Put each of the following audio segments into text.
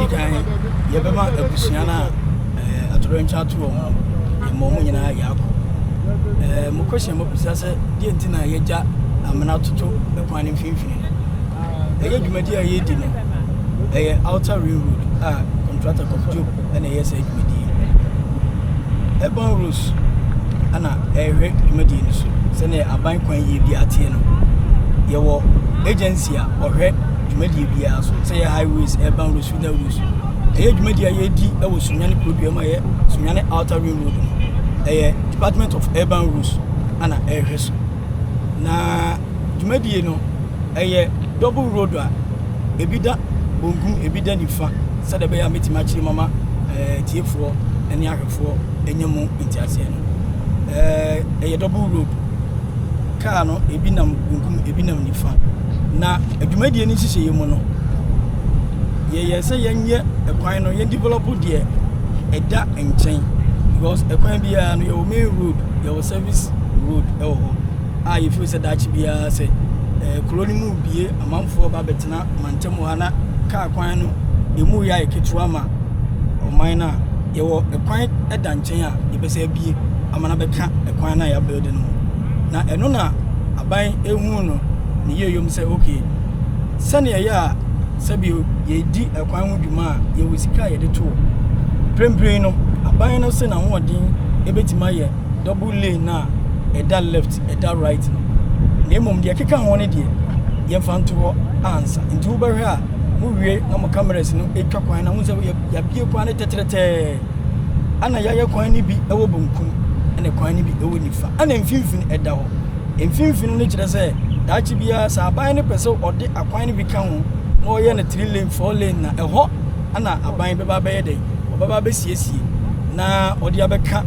kan yɛbɛma abusua na atorencha to wɔn yɛmɔ nyina yɛakɔ mo question mo bisa sɛ die ntina yɛgya amena toto ekwan ne mfimfini ɛyɛ dwumadi a yɛdi no ɛyɛ Outer Ring Road a Contractor job ɛna ɛyɛ sɛ dwumadi urban rules ana ɛhwɛ dwumadi no so sɛne aban kwan yɛ bi ateɛ no yɛwɔ agency a ɔhwɛ dwumadi biara so sɛ yɛ highways urban rules final rules ɛyɛ dwumadi a yɛdi ɛwɔ Sunyani program a yɛ Sunyani Outer Ring Road no ɛyɛ Department of Urban Rules ana ɛhwɛ so na dwumadi no ɛyɛ double road a ebi da bonkum ebi da nifa sɛ de bɛyɛ ametima kyerɛ mama tiefoɔ ɛne ahwɛfoɔ ɛnyɛ mu ntiaseɛ no ɛyɛ double road car no ebi nam bonkum ebi nam nifa na adwumadi no hyehyɛ yɛ mu no yɛyɛ sɛ yɛnyɛ ɛkwan no yɛn develop deɛ ɛda nkyɛn because ɛkwan biara no yɛwɔ main road yɛwɔ service road ɛwɔ hɔ a yɛfiri sɛ daakye biara sɛ koloni mu bie amanfoɔ ba betena mantam hɔ na kaa kwan no emu yɛ ketewa ma ɔman na yɛwɔ ɛkwan ɛda nkyɛn a yɛbɛsɛ bie amana bɛka ɛkwan na yɛ build no na ɛno na aban ehu no ne yɛ yom sɛ okay sɛne yɛ a sɛbio yɛdi ɛkwan ho dwuma a yɛwɔ sika yɛde to premprem no aban no sɛ na hoɔden ɛbɛtima yɛ double lane na ɛda left ɛda right no na mmom deɛ keka ho ne deɛ yɛmfa nto hɔ ansa nti wobɛhwɛ a mo wie na mo cameras no etwa kwan na mo sɛ yɛbie kwan ne tɛtɛtɛtɛ ana yɛyɛ kwan ne bi ɛwɔ bonkum ɛna kwan ne bi ɛwɔ nifa ana mfimfini ɛda hɔ mfimfini no kyerɛ sɛ daakye biara sɛ aban ne pɛ sɛ ɔde akwan ne bi ka ho na ɔyɛ no 3 lane 4 lane na ɛhɔ ana aban bɛba bɛyɛ dɛ ɔbɛba bɛsiesie na ɔde abɛka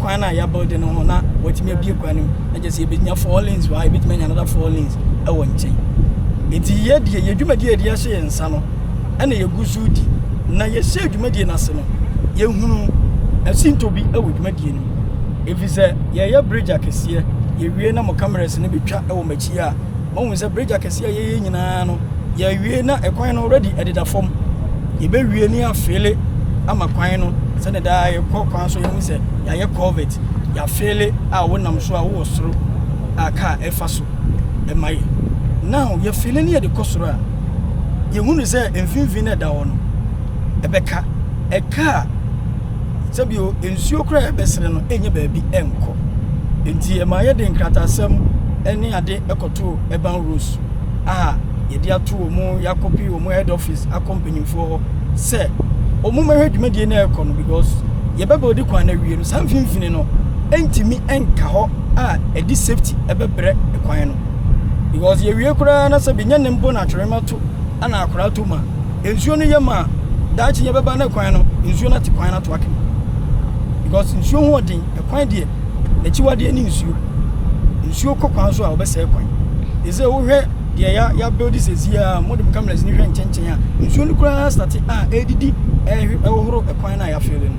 kwan na ya build no ho na watimi abie kwan no na just yɛbɛnya 4 lanes wa yɛbɛtimi anya another 4 lanes ɛwɔ nkyɛn enti yɛdie yɛdwumadi yɛde ahyɛ nsa no ɛna yɛgu so di na yɛhyɛ dwumadi no ase no yɛhunu asinto bi ɛwɔ dwumadi no efi sɛ yɛyɛ bridge akɛseɛ yɛwie na mo cameras no betwa ɛwɔ machi a mo hu sɛ bridge akɛseɛ yɛyɛ nyinaa no yɛwie na ɛkwan no already ɛdeda fam yɛbɛwie ne afele ama kwan no sɛne daa yɛkɔ kwan so yɛhu sɛ yɛayɛ culvert yɛafele a wonam so a wowɔ soro a kaa ɛfa so ɛma yɛ now yɛfele ne yɛde kɔ soro a yɛhunu sɛ mfimfini no ɛda hɔ no ɛbɛka ɛka a sɛbio nsuo koraa ɛbɛsere no ɛnyɛ baabi ɛnkɔ enti ɛma yɛde nkratasɛm ɛne ade ɛkɔto urban rules a yɛde ato wɔ mu yɛakɔpi wɔ mu head office akɔmpanyimfoɔ hɔ sɛ omu mehwe dwumadie na ɛkɔ no because yɛbɛbɛ odi kwan na wie no san finfini no entimi enka hɔ a edi safety ɛbɛbrɛ kwan no because ye wie kura na sɛ binya ne mbo na atwerema to ana akora to ma ensuo no yɛ ma daakye yɛbɛba na kwan no ensuo na te kwan na to ake because nsuo ho ɔden kwan deɛ n'akyiwade ne nsuo kɔ kwan so a wɔbɛsɛ kwan ɛsɛ wohwɛ deɛ ya build this a modern cameras ni hwɛ nkyɛnkyɛn a nsuo no kura start a edidi ɛhoro kwan na ya feel no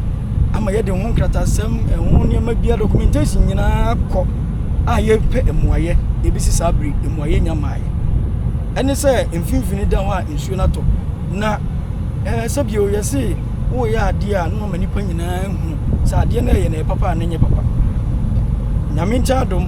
ama yɛde ho nkratasɛm ɛho nneɛma bia documentation nyinaa kɔ a yɛpɛ emuayɛ ebisi sabri emuayɛ nyamaayɛ ɛne sɛ mfimfini da ho a nsuo na to na sɛbio yɛse wo yɛ ade a no ma nipa nyinaa hu sɛ ade na yɛ na papa na nyɛ papa nyame nkyɛ adom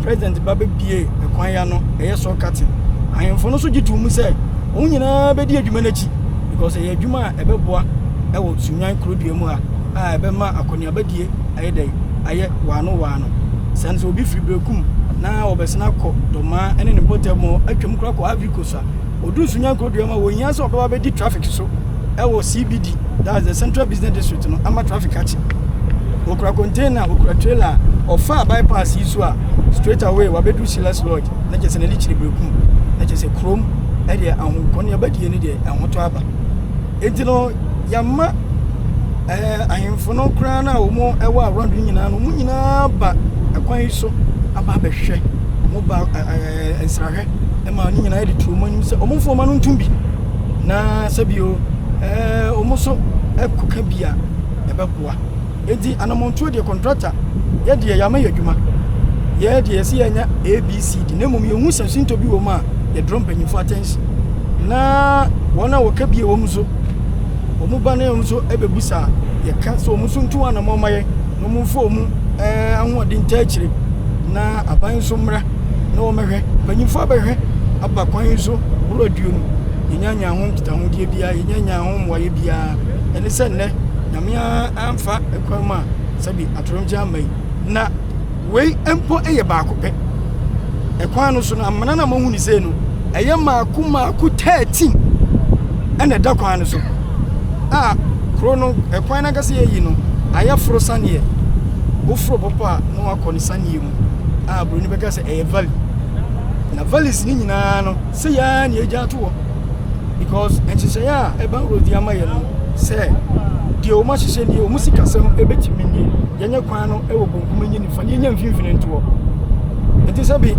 president ba bebie kwan ya no ɛyɛ so cutting ahemfo no so gitu mu sɛ wɔn nyinaa bɛdi adwuma n'akyi because ɛyɛ adwuma a ɛbɛboa ɛwɔ Sunyani kurodua mu a ɛbɛma akɔneabadie ayɛ dɛ ayɛ waano sɛnso obi firi brekum na wɔbɛsena kɔ dɔma ɛne ne bɔtɛm atwam kora kɔ Africa a odu Sunyani kurodua mu a wɔnyia sɛ ɔbɛba bɛdi traffic so ɛwɔ CBD that's the Central Business District no ama traffic akyi okura container okura trailer ofa bypass yi so a straight away wabedu Silas Lodge na kyese na lichiri brekum na kyese krom ɛde ahonkɔne abadie ne de ahoto aba enti no yamma ahemfo no kra na wo ɛwɔ around nyinaa no mu nyinaa ba akwan yi so aba bɛhwɛ mo ba nsrahwɛ ɛma ne nyinaa de tuo manim sɛ ɔmofo ma no ntumbi na sɛbio ɔmoso ɛkoka bia ɛbɛboa enti anamontuo de contractor yɛde yɛama yɛdwuma yɛde yɛsi yɛnya ABCD na mmom yɛhu sasinto bi wɔ mu a yɛdrɔ mpanyimfo attention na wɔn a wɔka bie wɔ mu so omubane omso ebebusa ye ka so omso ntu ana momaye no mumfo mu ahode ntachire na aban so mra na o mehwe banyimfo abehwe aba kwan so roduo no yenyanya ho nkitahodie bia yenyanya ho moye bia ene se ne nyamia amfa ekwan ma sabi atoromja mai na wei empo eye baako pe ekwan no so na amana na mahu ni se no eye maaku 13 ene da kwan no so krono ekwan na gase yi no ayafro sane ofro papa no akoni sane mu bro ni beka se eye valley na valleys ni nyina no se ya ni eja to because enchise ya eba rodi amaye no se die o ma hihye ni o musika sem ebetimi ni yenye kwan no ewo bonkum nyi ni fa yenye mfimfini nto enti sabi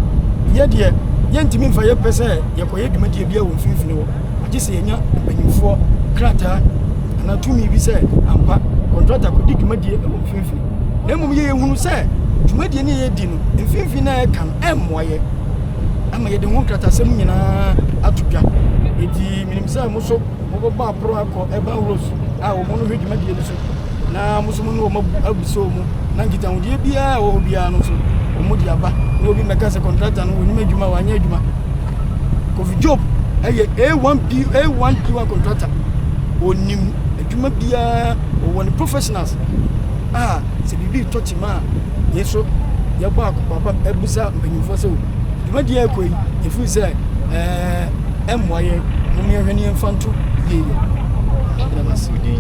ye de yentimi mfa ye pese ye koye dwumadie bia wo mfimfini wo agi se yenya banyimfo krata na tumi bi se ampa contractor ko dwumadie wo mfimfini na mum ye hunu se dwumadie ni ye di no mfimfini na ye kan emmoye ama ye de ho krata sem nyina atodwa edi minimsa muso mo ba pro akọ eba rose wo mo no dwumadie ni so na muso mo no mo abuso mu na ngita hodie bia wo bia no so mo di aba no bi meka se contractor no woni madwuma wanya adwuma covid job eye A1 contractor onim adwuma bia woni professionals se bibi touch ma yeso ya ba akọ ebusa mbanyimfo se adwuma dia ekoi efu se emwaye mo me hwani mfanto yeye na masudi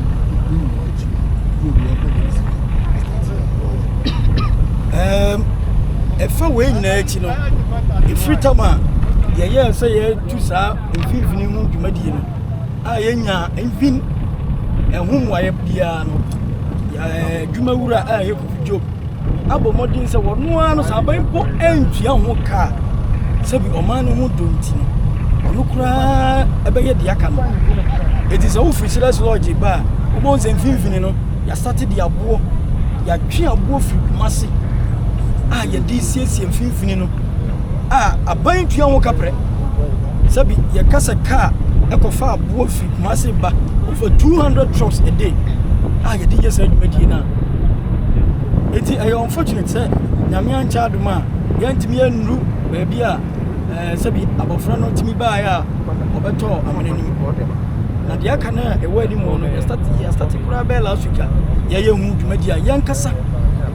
efa we nyina echi no efri tama ye say ye tu sa mfimfini hu dwumadie no yenya mfin ehum waye bia no ya dwumawura ye kofi job abo modin se wono ano sa ban po entua ho ka sabi oman no ho donti no ono kura ebeye dia ka no eti so officials lodge ba obo nse mfimfini no ya start dia abo ya twe abo fi mase ye di siesie mfimfini no aban tua ho kapre sabi ye kasa car ekofa abo fi mase ba over 200 trucks a day ye di just adwumadi na eti unfortunate say nyame ancha aduma yantimi anru ba bia sabi abofra no timi ba ya obeto amanani na dia kana ewadi mo no ya start kura be last week ye hu dwumadi yankasa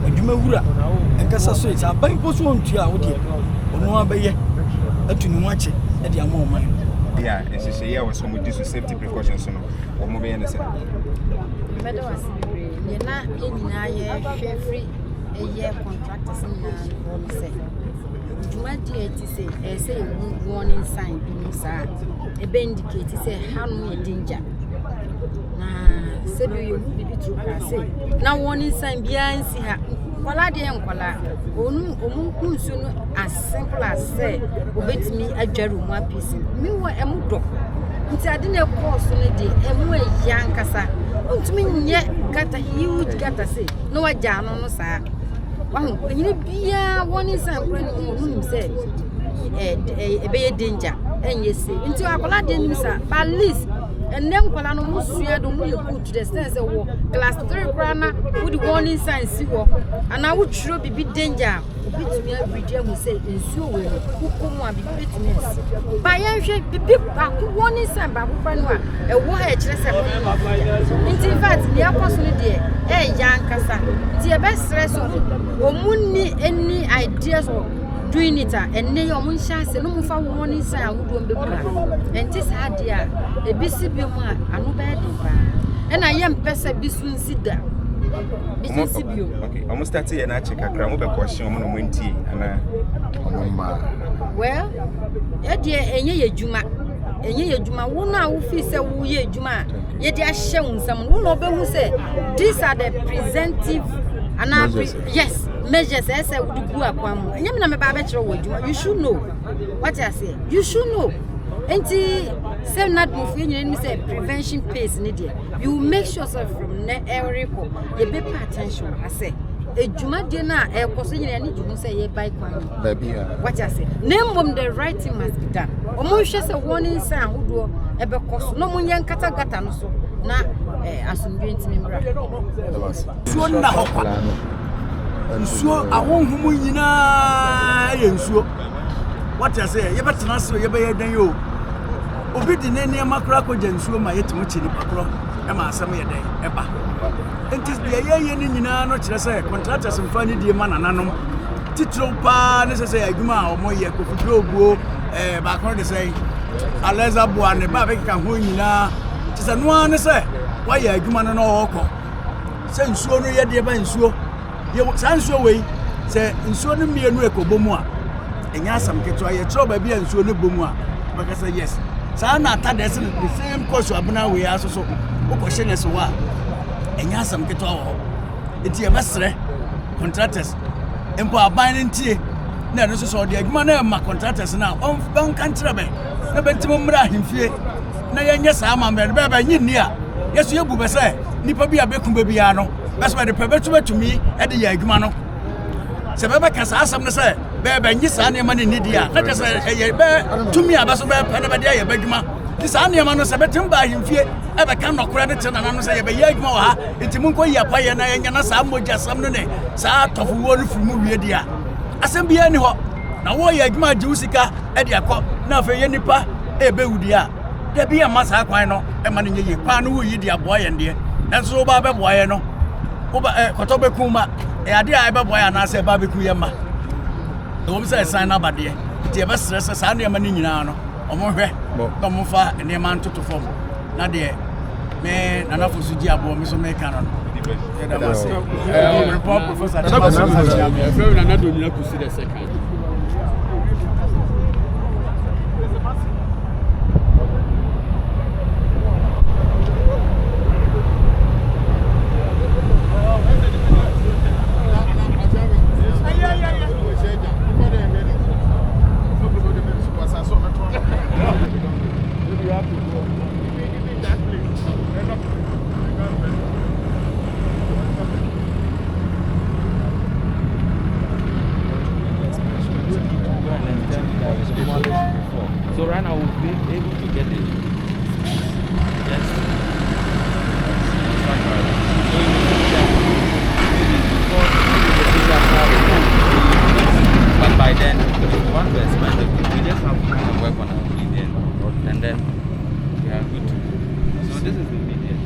adwumawura enkasa so ita ban poso ontua wo de ono abaye atuni mu ache e de ama oman yeah ensese ya was some dis safety precautions no wo mo be yen se bedo wasibre ye na enyina ye hwe free eye contractors na wo se dwumadi eti se say warning sign bi sa e be indicate say hanu e danger na se bi bibi tru ka say na warning sign bia nsi ha kwala de enkwala onu kunsu no as simple as say obetimi adwaru mu apisi mi wo emudo nti ade na course no de emu eyankasa ntumi nye gata huge gata say no waja no sa wahu nyine bia warning sign kura ni mu say ebe danger enye say nti akwala de ni sa at least and then kwala no musua do mu put to the sense wo class 3 krana with warning signs si wo and I would throw bibi danger obitumi abridge mu say nsuo we kukumu a bibi bitumi asi ba yan hwe bibi ba warning sign ba kwa no a ewo ha e kire se nti in fact the apostle de yankasa nti e be stress omunni any ideas of doing it and ne yo mun chance no mun fa warning sign awodo mbebra enti sa dia e bisi bi mu a anu ba de ba e na yem pesa bisu nsida bisi bio okay almost start here na check akra mo be question mo no mo nti ana ma well e de enye ye juma wo na wo fi se wo ye juma ye de ahye unsam wo no be hu se these are the preventive yes measures say we do akwam nyam na me ba be kire wo juma you should know what I say you should know enti say NADMO for you say prevention pace ni there you make sure so from every call you be pay attention I say ejumade na e koso nyina ne jumu say ye buy kwan baby what you say name the right thing must be done omo hwe say warning sign ahodo e be koso no munye nkata gata no so na asundwe ntimi mra suo na hokwa nsuo ahonhum nyina ye nsuo what you say ye betena so ye be ye dan yo obi di ne makra ko nsuo ma yetimo chi ni pakro e ma asem ye dan e ba entis de ye ni nyina no kire say contractors mfa ni die ma nananom titro pa ne say adwuma a omo ye kofudro oguo ba ko de say aleza boa ne ba be ka ho nyina tisa no an say wa ye adwuma no no hokọ say nsuo no ye de ba nsuo ye san nsuo wei say nsuo no mienu ekobomu a enya asam keto ye tro ba bia nsuo no bomu a ba ka say yes sa na atades the same course Abena we aso so ukọhye ne so wa enya asam keto wo enti e besre contractors empo aban ntie na no so de adwuma na ma contractors na on kan trebe na bentimo mra ahemfie na yenye sa amamre be ba nyinni a yeso yebu be se nipa bi abekum be bia no beso de pebetu betumi e de ya adwuma no se be ka sa asam ne se be nyi sa ne ma ne nidi a na je se ye be tumi abeso be pe na be de ya badwuma ti sa ne ma no se betim ba ahemfie e be kan nokora de tena na no se ye be ya adwuma wa ha enti mun ko yi apa ye na yenya na sa moja sam no ne sa tofu wo no fimu wie dia asem bia ni ho na wo ye adwuma je usika e de akọ na afa ye nipa e be wudi a de bia ma sa kwan no e ma ne ye kwa no wo yi dia boa ye ndie enso ba be boa ye no wo ba koto be kuma e ade a be boa ya na se ba be ku ye ma e wo bi se sign na ba de ti e be stress sa ne ma ni nyina no omo hwe ko mo fa ne ma ntoto fom na de me nana fo suji abo me so me kan no e da ma se report professor very nana do nyina kusi the second So right now we'll be able to get it. Yes. But by then, if we want to expand it, we just have to work on our median, and then we are good to go. So this is the median.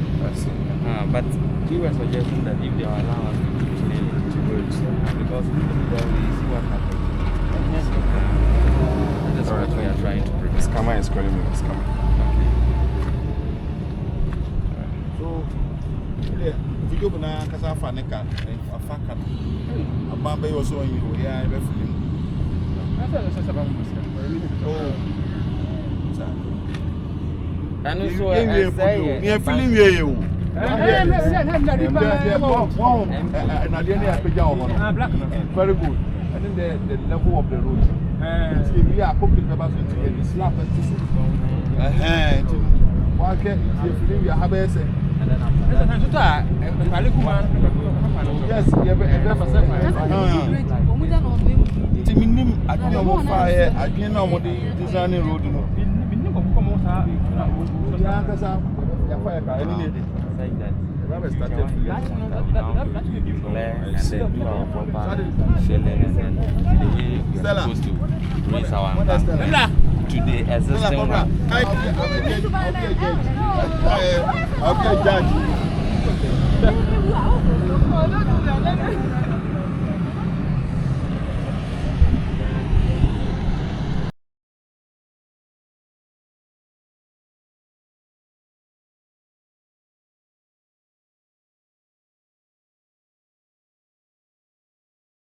But we were suggesting that if they allow us to play because we see what happens. That's what we are trying to prevent. Scammer is calling me. Scammer. so video na kasa fa ne ka afa ka aba be yo so yin o ya be film oh And so I say me feeling we o very good. I think the level of the road. We are cooking pepper to the slap and to we are having yes, I don't know fire. I didn't know what the designing road. Robert started to and then do our proper selling and then the way we are supposed to raise our to the existing one. Okay, judge.